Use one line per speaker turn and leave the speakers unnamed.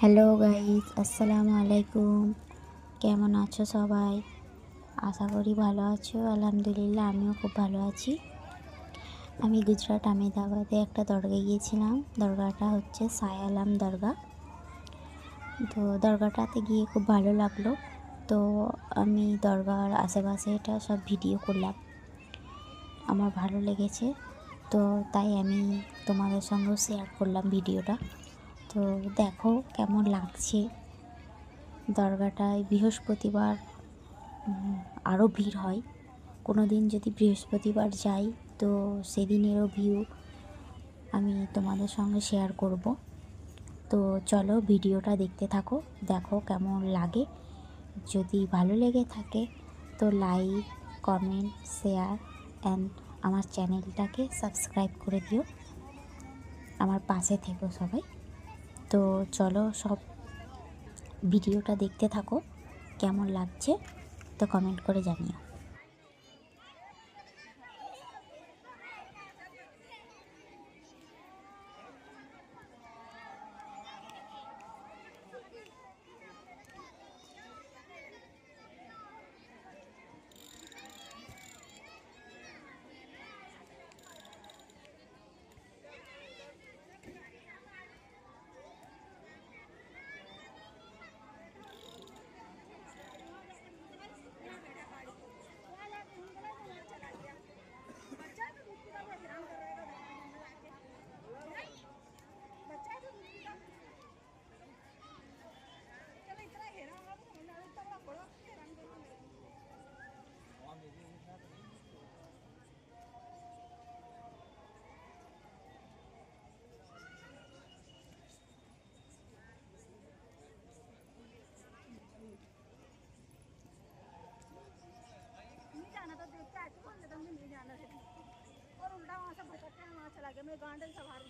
Hello guys, আসসালামু আলাইকুম। কেমন আছো সবাই? আশা করি ভালো আছো। আলহামদুলিল্লাহ, আমিও খুব ভালো আছি। আমি গুজরাট আমেদাবাদে একটা দরগায় গিয়েছিলাম। দরগাটা হচ্ছে শাহ আলম দরগা। তো দরগাটাতে গিয়ে খুব ভালো লাগলো। তো আমি দরগার আশেপাশে এটা সব ভিডিও করলাম, আমার ভালো লেগেছে। তো তাই আমি তোমাদের সঙ্গেও শেয়ার করলাম ভিডিওটা। তো দেখো কেমন লাগছে। দরগাটায় বৃহস্পতিবার আরও ভিড় হয়। কোনো দিন যদি বৃহস্পতিবার যাই তো সেদিনেরও ভিউ আমি তোমাদের সঙ্গে শেয়ার করব। তো চলো ভিডিওটা দেখতে থাকো, দেখো কেমন লাগে। যদি ভালো লেগে থাকে তো লাইক, কমেন্ট, শেয়ার অ্যান্ড আমার চ্যানেলটাকে সাবস্ক্রাইব করে দিও। আমার পাশে থেকো সবাই। তো চলো সব ভিডিওটা দেখতে থাকো, কেমন লাগছে তো কমেন্ট করে জানিও।
तो देखते आके बोल देता हूँ नहीं जाना है और उल्टा वहाँ से भटकते हैं, वहाँ चला गया मैं गांडन सवारी